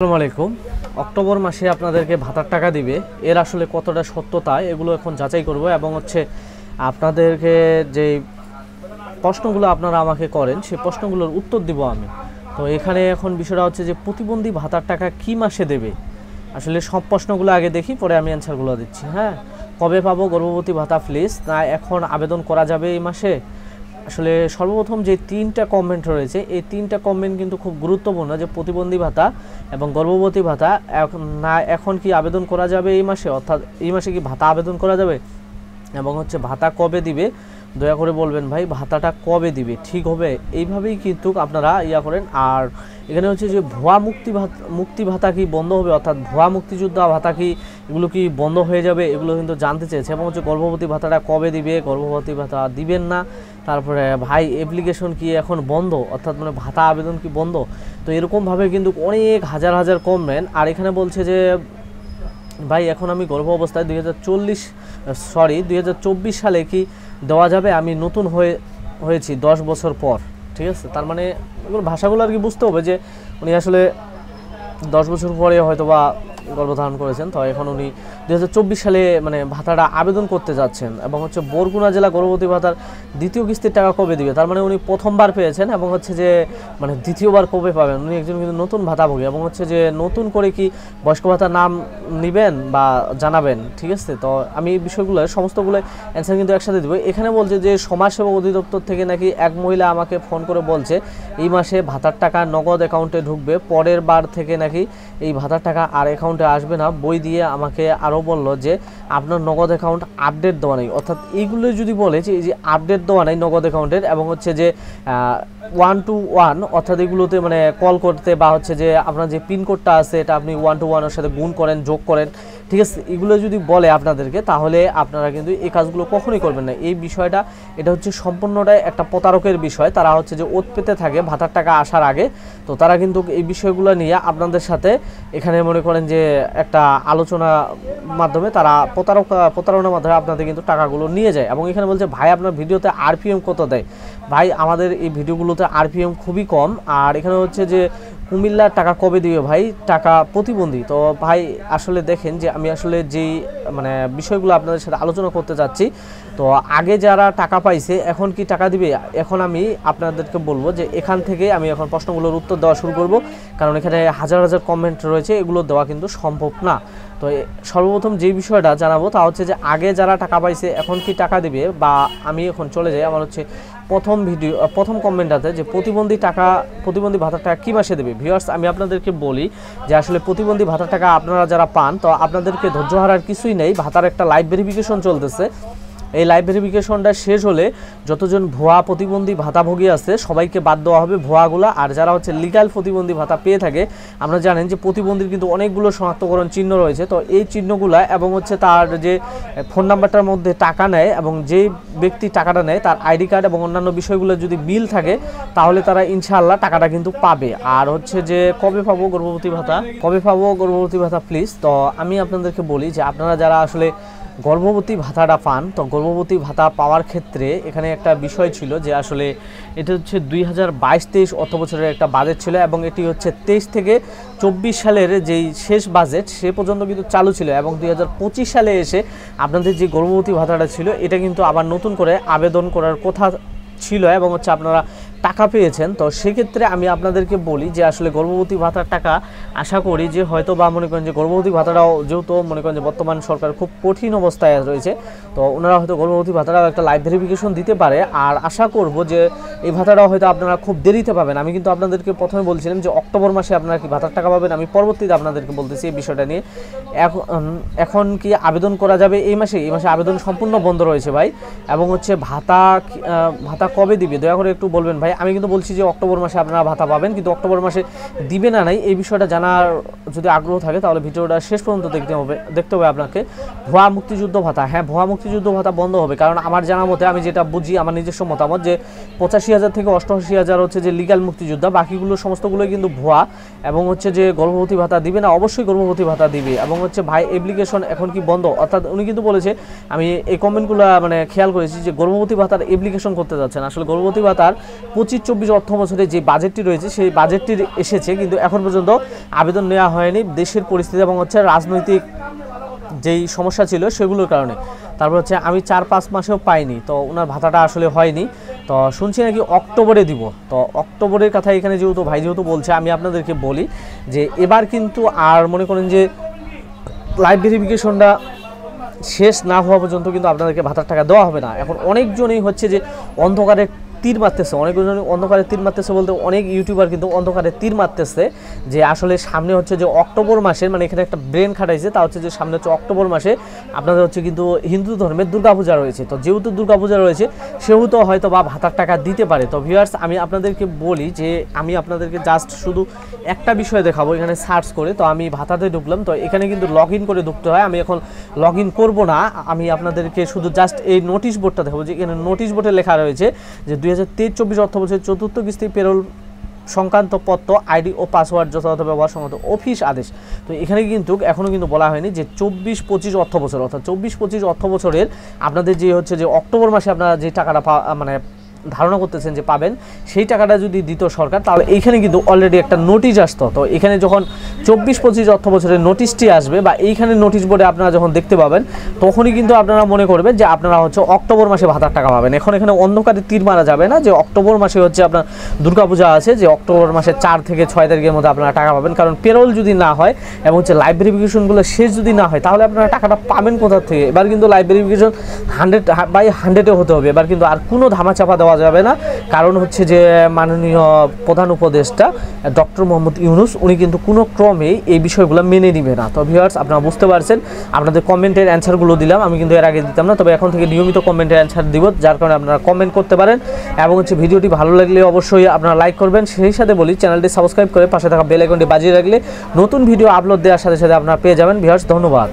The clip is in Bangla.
আসসালামু আলাইকুম। অক্টোবর মাসে আপনাদেরকে ভাতার টাকা দিবে, এর আসলে কতটা সত্যতা এগুলো এখন যাচাই করব এবং আপনাদেরকে যে প্রশ্নগুলো আপনারা আমাকে করেন সেই প্রশ্নগুলোর উত্তর দিব আমি। তো এখানে এখন বিষয়টা হচ্ছে যে প্রতিবন্ধী ভাতার টাকা কি মাসে দেবে। আসলে সব প্রশ্নগুলো আগে দেখি, পরে আমি অ্যান্সারগুলো দিচ্ছি। হ্যাঁ, কবে পাবো গর্ভবতী ভাতা প্লিজ, না এখন আবেদন করা যাবে এই মাসে? আসলে সর্বপ্রথম যে তিনটা কমেন্ট রয়েছে এই তিনটা কমেন্ট কিন্তু খুব গুরুত্বপূর্ণ, যে প্রতিবন্ধী ভাতা এবং গর্ভবতী ভাতা এখন কি আবেদন করা যাবে এই মাসে, অর্থাৎ এই মাসে কি ভাতা আবেদন করা যাবে এবং ভাতা কবে দিবে। দয়া করে বলবেন ভাই ভাতাটা কবে দিবে, ঠিক হবে এইভাবেই কিন্তু আপনারা করেন। আর এখানে হচ্ছে যে ভুয়া মুক্তি ভাতা কি বন্ধ হবে, অর্থাৎ ভুয়া মুক্তিযোদ্ধা ভাতা কি এগুলো কি বন্ধ হয়ে যাবে, এগুলো কিন্তু জানতে চেয়েছে। এবং গর্ভবতী ভাতাটা কবে দিবে, গর্ভবতী ভাতা দিবেন না। তারপরে ভাই অ্যাপ্লিকেশন কি এখন বন্ধ, অর্থাৎ ভাতা আবেদন কি বন্ধ। তো এরকমভাবে কিন্তু অনেক হাজার হাজার কমেন্ট। আর এখানে বলছে যে ভাই এখন আমি গর্ভ অবস্থায় 2024 সালে কি দেওয়া যাবে, আমি নতুন হয়েছি 10 বছর পর। ঠিক আছে, তার মানে এগুলো ভাষাগুলো আর কি বুঝতে হবে যে উনি আসলে 10 বছর পরে হয়তো বা গর্ভধারণ করেছেন। তো এখন উনি 2024 সালে ভাতাটা আবেদন করতে যাচ্ছেন। এবং বরগুনা জেলা গর্ভবতী ভাতার দ্বিতীয় কিস্তির টাকা কবে দিবে, তার মানে উনি প্রথমবার পেয়েছেন এবং দ্বিতীয়বার কবে পাবেন। উনি একজন কিন্তু নতুন ভাতাভোগী এবং যে নতুন করে কি বয়স্ক ভাতার নাম নেবেন বা জানাবেন। ঠিক আছে, তো আমি এই বিষয়গুলো সমস্তগুলো অ্যান্সার কিন্তু একসাথে দেবো। এখানে বলছে যে সমাজসেবা অধিদপ্তর থেকে নাকি এক মহিলা আমাকে ফোন করে বলছে এই মাসে ভাতার টাকা নগদ অ্যাকাউন্টে ঢুকবে, পরের বার থেকে নাকি এই ভাতার টাকা আর অ্যাকাউন্টে আসবে না। বই দিয়ে আমাকে আরও বললো যে আপনার নগদ অ্যাকাউন্ট আপডেট দেওয়া নেই, অর্থাৎ এইগুলো যদি বলে যে এই যে আপডেট দেওয়া নেই নগদ অ্যাকাউন্টের, এবং 1-to-1, অর্থাৎ এগুলোতে কল করতে বা যে আপনার যে পিনকোডটা আছে এটা আপনি 1-to-1 সাথে গুণ করেন, যোগ করেন। ঠিক আছে, এগুলো যদি বলে আপনাদেরকে, তাহলে আপনারা কিন্তু এই কাজগুলো কখনোই করবেন না। এই বিষয়টা এটা সম্পূর্ণটাই একটা প্রতারকের বিষয়। তারা যে ওত পেতে থাকে ভাতার টাকা আসার আগে। তো তারা কিন্তু এই বিষয়গুলো নিয়ে আপনাদের সাথে এখানে মনে করেন যে একটা আলোচনা মাধ্যমে তারা প্রতারণার মাধ্যমে আপনাদের কিন্তু টাকাগুলো নিয়ে যায়। এবং এখানে বলছে ভাই আপনার ভিডিওতে আরপিএম কত দেয়। ভাই আমাদের এই ভিডিওগুলোতে আরপিএম খুবই কম। আর এখানে যে কুমিল্লার টাকা কবে দিবে ভাই, টাকা প্রতিবন্ধী। তো ভাই আসলে দেখেন যে আমি আসলে যেই বিষয়গুলো আপনাদের সাথে আলোচনা করতে যাচ্ছি, তো আগে যারা টাকা পাইছে এখন কি টাকা দিবে, এখন আমি আপনাদেরকে বলবো যে এখান থেকে আমি এখন প্রশ্নগুলোর উত্তর দেওয়া শুরু করব, কারণ এখানে হাজার হাজার কমেন্ট রয়েছে, এগুলো দেওয়া কিন্তু সম্ভব না। তো সর্বপ্রথম যে বিষয়টা জানাবো তা যে আগে যারা টাকা পাইছে এখন কি টাকা দিবে, বা আমি এখন চলে যাই আমার প্রথম কমেন্টটাতে যে প্রতিবন্ধী ভাতার টাকা কী মাসে দেবে। ভিউয়ার্স আমি আপনাদেরকে বলি যে আসলে প্রতিবন্ধী ভাতার টাকা আপনারা যারা পান, তো আপনাদেরকে ধৈর্য হারার কিছুই নেই। ভাতার একটা লাইভ ভেরিফিকেশন চলতেছে। এই লাইভ ভেরিফিকেশনটা শেষ হলে যতজন ভুয়া প্রতিবন্ধী ভাতাভোগী আছে সবাইকে বাদ দেওয়া হবে, ভুয়াগুলা। আর যারা লিগ্যাল প্রতিবন্ধী ভাতা পেয়ে থাকে, আপনারা জানেন যে প্রতিবন্ধীর কিন্তু অনেকগুলো শনাক্তকরণ চিহ্ন রয়েছে। তো এই চিহ্নগুলা এবং তার যে ফোন নাম্বারটার মধ্যে টাকা নেয় এবং যে ব্যক্তি টাকাটা নেয় তার আইডি কার্ড এবং অন্যান্য বিষয়গুলো যদি মিল থাকে, তাহলে তারা ইনশাআল্লাহ টাকাটা কিন্তু পাবে। আর যে কবে পাবো গর্ভবতী ভাতা প্লিজ। তো আমি আপনাদেরকে বলি যে আপনারা যারা আসলে গর্ভবতী ভাতাটা পান, তো গর্ভবতী ভাতা পাওয়ার ক্ষেত্রে এখানে একটা বিষয় ছিল যে আসলে এটা 2022-23 অর্থবছরের একটা বাজেট ছিল, এবং এটি 23 থেকে 24 সালের যেই শেষ বাজেট সে পর্যন্ত কিন্তু চালু ছিল। এবং 2025 সালে এসে আপনাদের যে গর্ভবতী ভাতাটা ছিল এটা কিন্তু আবার নতুন করে আবেদন করার কথা ছিল, এবং আপনারা টাকা পেয়েছেন। তো সেক্ষেত্রে আমি আপনাদেরকে বলি যে আসলে গর্ভবতী ভাতার টাকা আশা করি যে হয়তো বা মনে করেন যে গর্ভবতী ভাতাটাও যেহেতু মনে করেন যে বর্তমান সরকার খুব কঠিন অবস্থায় রয়েছে, তো ওনারা হয়তো গর্ভবতী ভাতাটাও একটা লাইভ ভেরিফিকেশন দিতে পারে। আর আশা করব যে এই ভাতাটাও হয়তো আপনারা খুব দেরিতে পাবেন। আমি কিন্তু আপনাদেরকে প্রথমে বলছিলাম যে অক্টোবর মাসে আপনারা কি ভাতার টাকা পাবেন, আমি পরবর্তীতে আপনাদেরকে বলতেছি এই বিষয়টা নিয়ে। এখন কি আবেদন করা যাবে এই মাসে আবেদন সম্পূর্ণ বন্ধ রয়েছে ভাই। এবং ভাতা কবে দিবে দয়া করে একটু বলবেন ভাই। আমি কিন্তু বলছি যে অক্টোবর মাসে আপনারা ভাতা পাবেন, কিন্তু অক্টোবর মাসে দিবে না নাই এই বিষয়টা জানার যদি আগ্রহ থাকে তাহলে ভিডিওটা শেষ পর্যন্ত দেখতে হবে আপনাকে। ভুয়া মুক্তিযুদ্ধ ভাতা, হ্যাঁ ভুয়া মুক্তিযুদ্ধ ভাতা বন্ধ হবে, কারণ আমার জানা মতে আমি যেটা বুঝি আমার নিজস্ব মতামত যে 85,000 থেকে 88,000 যে লিগ্যাল মুক্তিযোদ্ধা, বাকিগুলো সমস্তগুলোই কিন্তু ভুয়া। এবং যে গর্ভবতী ভাতা দিবে না, অবশ্যই গর্ভবতী ভাতা দিবে। এবং ভাই অ্যাপ্লিকেশন এখন কি বন্ধ, অর্থাৎ উনি কিন্তু বলেছে, আমি এই কমেন্টগুলো খেয়াল করেছি যে গর্ভবতী ভাতার অ্যাপ্লিকেশন করতে যাচ্ছেন। আসলে গর্ভবতী ভাতার 25-24 অর্থ বছরে যে বাজেটটি রয়েছে সেই বাজেটটি এসেছে, কিন্তু এখন পর্যন্ত আবেদন নেওয়া হয়নি দেশের পরিস্থিতি এবং হচ্ছে রাজনৈতিক যেই সমস্যা ছিল সেগুলোর কারণে। তারপর হচ্ছে আমি 4-5 মাসেও পাইনি, তো ওনার ভাতাটা আসলে হয়নি। তো শুনছি নাকি অক্টোবরে দিব। তো অক্টোবরের কথা এখানে যেহেতু ভাই যেহেতু বলছে, আমি আপনাদেরকে বলি যে এবার কিন্তু আর মনে করেন যে লাইভ ভেরিফিকেশনটা শেষ না হওয়া পর্যন্ত কিন্তু আপনাদেরকে ভাতার টাকা দেওয়া হবে না। এখন অনেকজনই হচ্ছে যে অন্ধকারে তীর মারতেছে, অনেকজন অন্ধকারে তীর মারতেছে বলতে অনেক ইউটিউবার কিন্তু অন্ধকারে তীর মারতেছে যে আসলে সামনে হচ্ছে যে অক্টোবর মাসের, মানে এখানে একটা ব্রেন খাটাইছে, তা হচ্ছে যে সামনে হচ্ছে অক্টোবর মাসে আপনাদের হচ্ছে কিন্তু হিন্দু ধর্মের দুর্গাপূজা রয়েছে। তো যেহেতু দুর্গাপূজা রয়েছে সেহেতু হয়তো বা ভাতার টাকা দিতে পারে। তো ভিউয়ার্স, আমি আপনাদেরকে বলি যে আমি আপনাদেরকে জাস্ট শুধু একটা বিষয় দেখাবো এখানে সার্চ করে। তো আমি ভাতাতে ঢুকলাম, তো এখানে কিন্তু লগ ইন করে ঢুকতে হয়। আমি এখন লগ ইন করবো না, আমি আপনাদেরকে শুধু জাস্ট এই নোটিশ বোর্ডটা দেখাবো যে এখানে নোটিশ বোর্ডে লেখা রয়েছে যে 2023-24 অর্থ বছরের চতুর্থ কিস্তি পেরোল সংক্রান্ত পত্র আইডি ও পাসওয়ার্ড যথাযথ ব্যবহার সংক্রান্ত অফিস আদেশ। তো এখানে কিন্তু এখনও কিন্তু বলা হয়নি যে 24-25 অর্থ বছর, অর্থাৎ 24-25 অর্থ বছরের আপনাদের যে হচ্ছে যে অক্টোবর মাসে আপনারা যে টাকাটা মানে ধারণা করতেছেন যে পাবেন, সেই টাকাটা যদি দিত সরকার তাহলে এইখানে কিন্তু অলরেডি একটা নোটিশ আসতো। তো এখানে যখন 24-25 অর্থ বছরের নোটিশটি আসবে বা এইখানে নোটিশ বোর্ডে আপনারা যখন দেখতে পাবেন, তখনই কিন্তু আপনারা মনে করবেন যে আপনারা হচ্ছে অক্টোবর মাসে ভাতার টাকা পাবেন। এখন এখানে অন্ধকারে তীর মারা যাবে না যে অক্টোবর মাসে হচ্ছে আপনার দুর্গাপূজা আছে, যে অক্টোবর মাসে 4 থেকে 6 তারিখের মধ্যে আপনারা টাকা পাবেন। কারণ পেরোল যদি না হয় এবং হচ্ছে লাইভ ভেরিফিকেশনগুলো শেষ যদি না হয় তাহলে আপনারা টাকাটা পাবেন কোথা থেকে? এবার কিন্তু লাইভ ভেরিফিকেশন 100/100 হতে হবে। এবার কিন্তু আর কোনো ধামাচাপা দেওয়া যাবে না, কারণ হচ্ছে যে মাননীয় প্রধান উপদেষ্টা ডক্টর মোহাম্মদ ইউনূস উনি কিন্তু কোনো ক্রমেই এই বিষয়গুলো মেনে নিবে না। তো ভিউয়ার্স, আপনারা বুঝতে পারছেন, আপনাদের কমেন্টের অ্যান্সারগুলো দিলাম, আমি কিন্তু এর আগে দিতাম না, তবে এখন থেকে নিয়মিত কমেন্টের অ্যান্সার দিব, যার কারণে আপনারা কমেন্ট করতে পারেন। এবং হচ্ছে ভিডিওটি ভালো লাগলে অবশ্যই আপনারা লাইক করবেন। সেই সাথে বলি চ্যানেলটি সাবস্ক্রাইব করে পাশে থাকা বেল আইকনটি বাজিয়ে রাখলে নতুন ভিডিও আপলোড দেওয়ার সাথে সাথে আপনারা পেয়ে যাবেন। ভিউয়ার্স, ধন্যবাদ।